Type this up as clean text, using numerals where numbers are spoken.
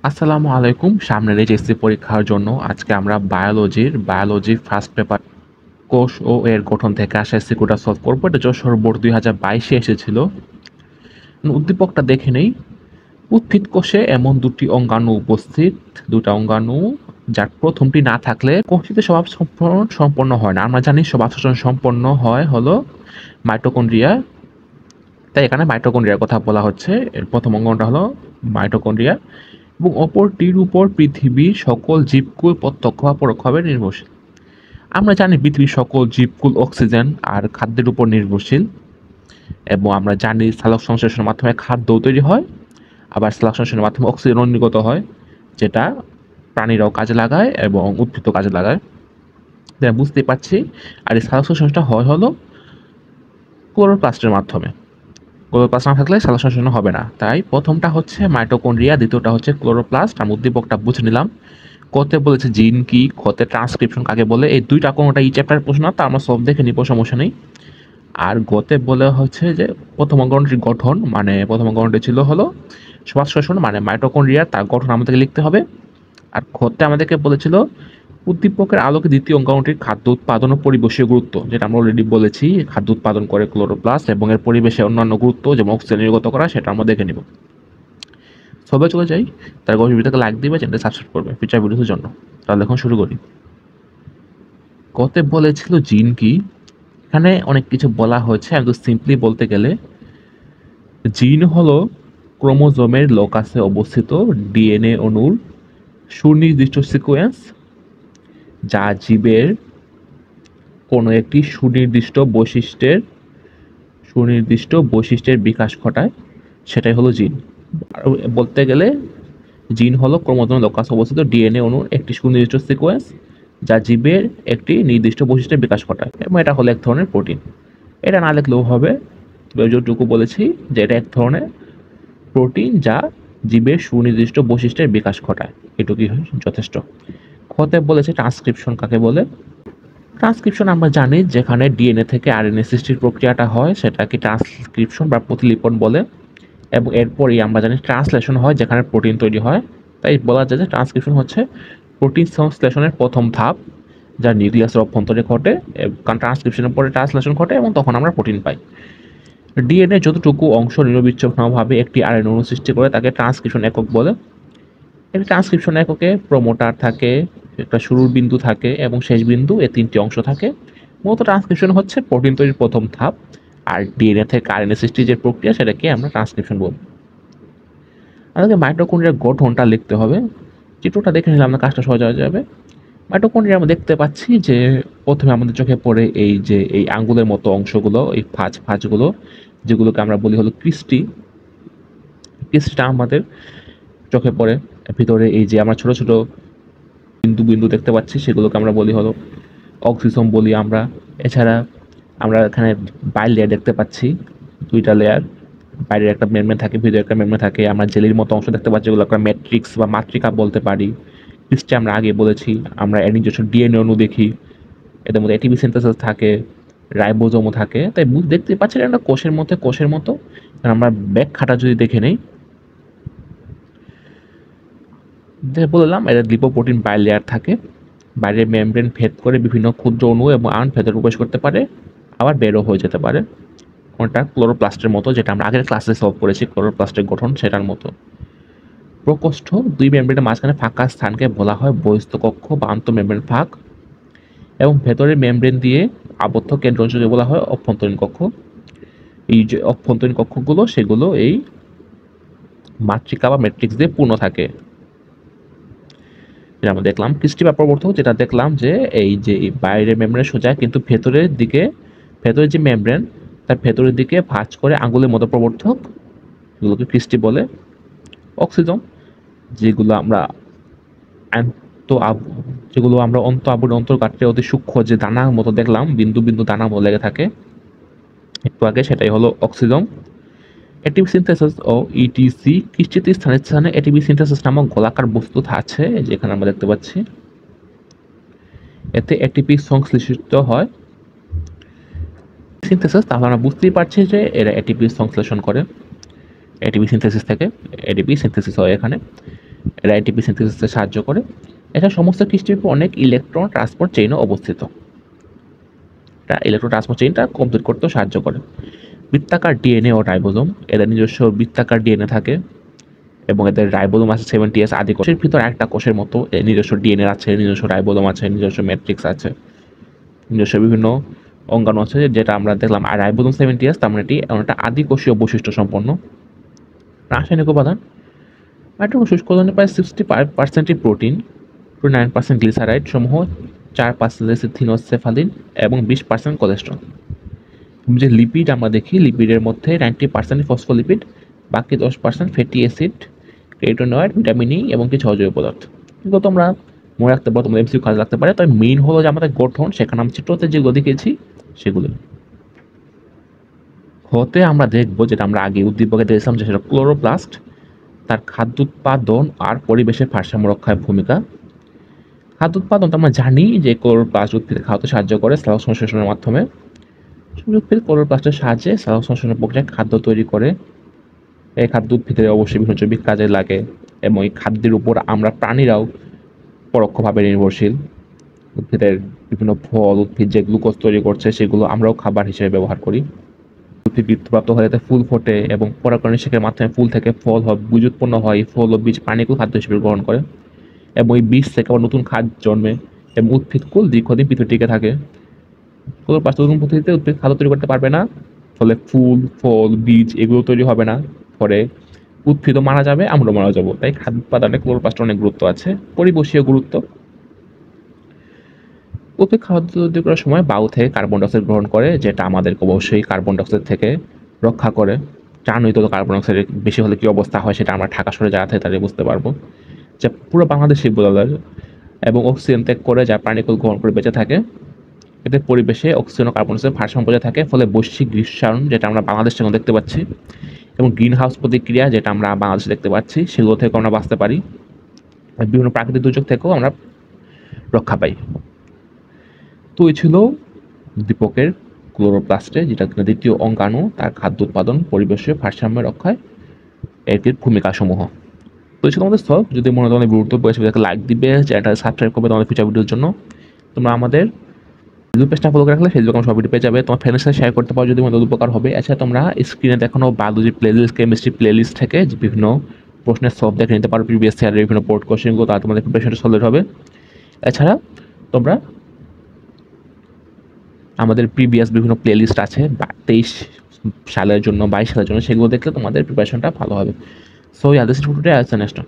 আসসালামু আলাইকুম। সামনের এইচএসসি পরীক্ষার জন্য আজকে আমরা বায়োলজির ফার্স্ট পেপার কোষ ও এর গঠন থেকে আসা এমসিকিউটা সলভ করবো। এটা যশোর বোর্ড 2022-এ এসেছিল। উদ্দীপকটা দেখে নেই। উদ্ভিদ কোষে এমন দুটি অঙ্গাণু উপস্থিত, দুটা অঙ্গাণু যার প্রথমটি না থাকলে কোষটিতে স্বভাব সম্পন্ন হয় না। আমরা জানি স্বভাব সম্পন্ন হয় হলো মাইটোকন্ড্রিয়া, তাই এখানে মাইটোকন্ড্রিয়ার কথা বলা হচ্ছে। এর প্রথম অঙ্গনটা হলো মাইটোকন্ড্রিয়া এবং অপরটির উপর পৃথিবীর সকল জীবকুল প্রত্যক্ষ বা পরোক্ষভাবে নির্ভরশীল। আমরা জানি পৃথিবীর সকল জীবকুল অক্সিজেন আর খাদ্যের উপর নির্ভরশীল, এবং আমরা জানি সালোক সংশ্লেষণের মাধ্যমে খাদ্যও তৈরি হয়, আবার সালোক সংশ্লেষণের মাধ্যমে অক্সিজেনও নির্গত হয়, যেটা প্রাণীরাও কাজে লাগায় এবং উদ্ভিদও কাজে লাগায়। বুঝতেই পারছি। আর এই সালোক সংশ্লেষণটা হয় হলো ক্লোরোপ্লাস্টের মাধ্যমে। ক্লোরোপ্লাস্ট না থাকলে সালোক সংশ্লেষণ হবে না। তাই প্রথমটা হচ্ছে মাইটোকন্ড্রিয়া, দ্বিতীয়টা হচ্ছে ক্লোরোপ্লাস্ট। আর উদ্দীপকটা বুঝে নিলাম। কতে বলেছে জিন কি, কতে ট্রান্সক্রিপশন কাকে বলে, এই দুইটা কোনোটা এই চ্যাপ্টারের প্রশ্ন, তা আমরা সব দেখে নিব, সমস্যা নেই। আর গতে বলে হচ্ছে যে প্রথম অঙ্গনটির গঠন, মানে প্রথম অঙ্গনটি ছিল হলো শ্বাস শ্বসন মানে মাইটোকন্ড্রিয়া, তার গঠন আমাদেরকে লিখতে হবে। আর খতে আমাদেরকে বলেছিল উদ্দীপকের আলোকে দ্বিতীয় অঙ্গাণুটির খাদ্য উৎপাদন ও পরিবেশীয় গুরুত্ব, যেটা আমরা অলরেডি বলেছি। খাদ্য উৎপাদন করে ক্লোরোপ্লাস্ট এবং এর পরিবেশে অন্যান্য গুরুত্ব যেমন অক্সিজেন নির্গত করা, সেটা আমরা দেখে নিব। সবাই চলে যাই। তার ভিডিওটাকে লাইক দিবে, চ্যানেলটা সাবস্ক্রাইব করবে ফিচার ভিডিওর জন্য। তাহলে এখন শুরু করি। কতে বলেছিল জিন কি, এখানে অনেক কিছু বলা হয়েছে। একদম সিম্পলি বলতে গেলে জিন হলো ক্রোমোজোমের লোকাসে অবস্থিত ডিএনএ অণুর সুনির্দিষ্ট সিকোয়েন্স, যা জীবের কোনো একটি সুনির্দিষ্ট বৈশিষ্ট্যের বিকাশ ঘটায়, সেটাই হলো জিন। আর বলতে গেলে জিন হলো ক্রোমোজোমের লোকাসে অবস্থিত ডিএনএ অণুর একটি সুনির্দিষ্ট সিকোয়েন্স, যা জীবের একটি নির্দিষ্ট বৈশিষ্ট্যের বিকাশ ঘটায়, এবং এটা হলো এক ধরনের প্রোটিন। এটা না লিখলেও হবে, তবে যতটুকু বলেছি যে এটা এক ধরনের প্রোটিন যা জীবের সুনির্দিষ্ট বৈশিষ্ট্যের বিকাশ ঘটায়, এটুকুই যথেষ্ট। খতে বলেছে ট্রান্সক্রিপশন কাকে বলে। ট্রান্সক্রিপশন আমরা জানি যেখানে ডিএনএ থেকে আরএনএ সৃষ্টির প্রক্রিয়াটা হয়, সেটাকে ট্রান্সক্রিপশন বা প্রতিলিপন বলে। এবং এরপরই আমরা জানি ট্রান্সলেশন হয়, যেখানে প্রোটিন তৈরি হয়। তাই বলা যায় যে ট্রান্সক্রিপশন হচ্ছে প্রোটিন সংশ্লেষণের প্রথম ধাপ, যা নিউক্লিয়াসের অভ্যন্তরে ঘটে। কারণ ট্রান্সক্রিপশনের পরে ট্রান্সলেশন ঘটে এবং তখন আমরা প্রোটিন পাই। ডিএনএ যতটুকু অংশ নিরবিচ্ছিন্নভাবে একটি আরএনএ অণু সৃষ্টি করে তাকে ট্রান্সক্রিপশন একক বলে। একটি ট্রান্সক্রিপশন এককে প্রোমোটার থাকে, একটা শুরুর বিন্দু থাকে এবং শেষ বিন্দু, এই তিনটি অংশ থাকে। মূলত ট্রান্সক্রিপশন হচ্ছে প্রোটিন তৈরির প্রথম ধাপ, আর ডিএনএ থেকে আরএনএ সৃষ্টির যে প্রক্রিয়া, সেটাকে আমরা ট্রান্সক্রিপশন বলি। আমাদেরকে মাইটোকন্ড্রিয়ার গঠনটা লিখতে হবে। চিত্রটা দেখে নিলে আমাদের কাজটা সহজ হয়ে যাবে। মাইটোকন্ড্রিয়া আমরা দেখতে পাচ্ছি যে প্রথমে আমাদের চোখে পড়ে এই যে এই আঙ্গুলের মতো অংশগুলো, এই ফাঁজগুলো, যেগুলোকে আমরা বলি হলো ক্রিস্টিটা আমাদের চোখে পড়ে। ভিতরে এই যে আমরা ছোট ছোট বিন্দু বিন্দু দেখতে পাচ্ছি, সেগুলোকে আমরা বলি হলো অক্সিসোম বলি আমরা। এছাড়া আমরা এখানে বাইল লেয়ার দেখতে পাচ্ছি, দুইটা লেয়ার, বাইরের একটা মেমব্রেন থাকে, ভিতরে একটা মেমব্রেন থাকে। আমরা জেলির মতো অংশ দেখতে পাচ্ছি, যেগুলো আমরা ম্যাট্রিক্স বা মাতৃকা বলতে পারি। ক্রিস্টি আমরা আগে বলেছি। আমরা এর নিজস্ব ডিএনএ অণু দেখি, এদের মধ্যে এটিপি সিনথেসিস থাকে, রাইবোজোমও থাকে। তাই দেখতে পাচ্ছি একটা কোষের মতো। আমরা ব্যাখ্যাটা যদি দেখে নেই, বললাম এটা লিপোপ্রোটিন বাইল লেয়ার থাকে। বাইরের মেমব্রেন ভেদ করে বিভিন্ন ক্ষুদ্র অণু এবং আয়ন ভেতরে প্রবেশ করতে পারে, আবার বেরও হয়ে যেতে পারে। কোনটা ক্লোরোপ্লাস্টের মতো, যেটা আমরা আগের ক্লাসে সলভ করেছি, ক্লোরোপ্লাস্টের গঠন সেটার মতো। প্রকোষ্ঠ, দুই মেমব্রেনের মাঝখানে ফাঁকা স্থানকে বলা হয় বহিস্থ কক্ষ বা আন্তঃমেমব্রেন ফাঁক, এবং ভেতরের মেমব্রেন দিয়ে আবদ্ধ কেন্দ্র অঞ্চলকে বলা হয় অভ্যন্তরীণ কক্ষ। এই যে অভ্যন্তরীণ কক্ষগুলো, সেগুলো এই মাতৃকা বা ম্যাট্রিক্স দিয়ে পূর্ণ থাকে। যেটা আমরা দেখলাম ক্রিস্টি বা প্রবর্ধক, যেটা দেখলাম যে এই যে বাইরের মেমব্রেন সোজা, কিন্তু ভেতরের যে মেমব্রেন, তার ভেতরের দিকে ভাঁজ করে আঙ্গুলের মতো প্রবর্ধক, এগুলোকে ক্রিস্টি বলে। অক্সিজম, যেগুলো আমরা অন্ত আবরণী অন্তর্গাত্রে অতি সূক্ষ্ম যে দানার মতো দেখলাম, বিন্দু বিন্দু দানার মতো লেগে থাকে একটু আগে, সেটাই হলো অক্সিজম। এটিপি সিনথেসিস ও ইটিসি, ক্রিস্টিতে স্থানে স্থানে এটিপি সিনথেসিস নামক গোলাকার বস্তু আছে, যেখানে আমরা দেখতে পাচ্ছি। এতে এটিপি সংশ্লেষিত হয়। সিনথেসিস, তাহলে আমরা বুঝতেই পারছি যে এরা এটিপি সংশ্লেষণ করে। এটিপি সিনথেসিস থেকে এটিপি সিনথেসিস হয় এখানে। এরা এটিপি সিনথেসিসে সাহায্য করে। এটা সমস্ত কিস্টির উপর অনেক ইলেকট্রন ট্রান্সপোর্ট চেইনও অবস্থিত। এটা ইলেকট্রন ট্রান্সপোর্ট চেইনটা কমপ্লিট করতেও সাহায্য করে। বৃত্তাকার ডিএনএ ও রাইবোজোম, এদের নিজস্ব বৃত্তাকার ডিএনএ থাকে এবং এদের রাইবোজোম আছে 70S আদি কোষের ভিতর একটা কোষের মতো এর নিজস্ব ডিএনএ আছে, নিজস্ব রাইবোজোম আছে, নিজস্ব ম্যাট্রিক্স আছে, নিজস্ব বিভিন্ন অঙ্গাণু আছে, যেটা আমরা দেখলাম। আর রাইবোজোম 70S তার মানে এটি একটা আদিকোষীয় বৈশিষ্ট্য সম্পন্ন। রাসায়নিক উপাদান, নাইট্রোজেন শুষ্ক উপাদানে প্রায় 65% প্রোটিন, 29% গ্লিসারাইড সমূহ, 4% থিনোসেফালিন এবং 20% কোলেস্ট্রল। যে লিপিড আমরা দেখি, লিপিডের মধ্যে 90% ফসফোলিপিড, বাকি 10% ফ্যাটি অ্যাসিড, কেটোনয়েড, ভিটামিন ই এবং কিছু অজৈব পদার্থ। এগুলো তোমরা মনে রাখতে পারো, তোমরা এমসিকিউ কাজে লাগতে পারে। তবে মেইন হলো যে আমাদের গঠন, সেখানে আমি চিত্রতে যেগুলো দেখেছি সেগুলো। হতে আমরা দেখবো যেটা আমরা আগে উদ্দীপকে দেখেছিলাম, যে সেটা ক্লোরোপ্লাস্ট, তার খাদ্য উৎপাদন আর পরিবেশের ভারসাম্য রক্ষায় ভূমিকা। খাদ্য উৎপাদন তো আমরা জানি যে ক্লোরোপ্লাস্ট উদ্ভিদের খাওয়াতে সাহায্য করে স্যাল সংশ্লেষণের মাধ্যমে। উদ্ভিদ ক্লোরোপ্লাস্টের সাহায্যে স্যাল সংশ্লেষণ প্রক্রিয়ায় খাদ্য তৈরি করে। এই খাদ্য উদ্ভিদের অবশ্যই বিভিন্ন জৈবিক কাজে লাগে এবং এই খাদ্যের উপর আমরা প্রাণীরাও পরোক্ষভাবে নির্ভরশীল। উদ্ভিদের বিভিন্ন ফল, উদ্ভিদ যে গ্লুকোজ তৈরি করছে সেগুলো আমরাও খাবার হিসেবে ব্যবহার করি। উদ্ভিদ বৃদ্ধিপ্রাপ্ত হলে এতে ফুল ফোটে এবং পরাগরেণুর মাধ্যমে ফুল থেকে ফল হয়, বীজ উৎপন্ন হয়। ফল ও বীজ প্রাণীকুল খাদ্য হিসেবে গ্রহণ করে এবং এই বীজ থেকে আবার নতুন খাদ্য জন্মে এবং উদ্ভিদকুল দীর্ঘদিন পৃথিবী টিকে থাকে। ক্লোরোপ্লাস্ট নতুন পদ্ধতিতে উদ্ভিদ খাদ্য তৈরি করতে পারবে না, ফলে ফুল, ফল, বীজ এগুলো তৈরি হবে না। পরে উদ্ভিদও মারা যাবে, আমরাও মারা যাবো। তাই খাদ্য উৎপাদনে ক্লোরোপ্লাস্টের অনেক গুরুত্ব আছে। পরিবেশীয় গুরুত্ব, উদ্ভিদ খাদ্য তৈরি করার সময় বায়ু থেকে কার্বন ডাইঅক্সাইড গ্রহণ করে, যেটা আমাদেরকে অবশ্যই কার্বন ডাইঅক্সাইড থেকে রক্ষা করে। জানোই তো কার্বন ডাইঅক্সাইড বেশি হলে কি অবস্থা হয়, সেটা আমরা ঢাকা শহরে যারা থাকে তাদের বুঝতে পারবো, যে পুরো বাংলাদেশে বোঝা যায়। এবং অক্সিজেন ত্যাগ করে যা প্রাণীকুল গ্রহণ করে বেঁচে থাকে। এতে পরিবেশে অক্সিজেন ও কার্বন ডাইঅক্সাইড ভারসাম্য বজায় থাকে, ফলে বৈশ্বিক গ্রীষ্মায়ন যেটা আমরা বাংলাদেশে এখন দেখতে পাচ্ছি এবং গ্রিন হাউস প্রতিক্রিয়া যেটা আমরা বাংলাদেশে দেখতে পাচ্ছি, সেগুলো থেকেও আমরা বাঁচতে পারি। বিভিন্ন প্রাকৃতিক দুর্যোগ থেকেও আমরা রক্ষা পাই। তো এই ছিল দীপকের ক্লোরোপ্লাস্টে, যেটা দ্বিতীয় অঙ্গাণু, তার খাদ্য উৎপাদন, পরিবেশের ভারসাম্য রক্ষায় এর ভূমিকা সমূহ। তো এই ছিল আমাদের সলভ। যদি মনে হয় গুরুত্বপূর্ণ ভিডিওকে লাইক দিবে, চ্যানেলটা সাবস্ক্রাইব করবে তোমাদের ফিউচার ভিডিওর জন্য। তোমরা আমাদের ফেসবুক পেজটা ফলো করে রাখলে ফেসবুক সব ভিডিও পেয়ে যাবে। তোমার ফ্রেন্ডের সাথে শেয়ার করতে পারো যদি তোমাদের উপকার হবে। এছাড়া তোমরা স্ক্রিনে দেখানো বায়োলজি প্লেলিস্ট, কেমিস্ট্রি প্লেলিস্ট থেকে বিভিন্ন প্রশ্নের সলভ দেখে নিতে পারো। প্রিভিয়াস ইয়ারের বিভিন্ন বোর্ড কোশ্চেনগুলো, তার তোমাদের প্রিপারেশনটা সলভ হবে। এছাড়া তোমরা আমাদের প্রিভিয়াস বিভিন্ন প্লেলিস্ট আছে 23 সালের জন্য, 22 সালের জন্য, সেগুলো দেখলে তোমাদের প্রিপারেশনটা ভালো হবে। So this is today, I next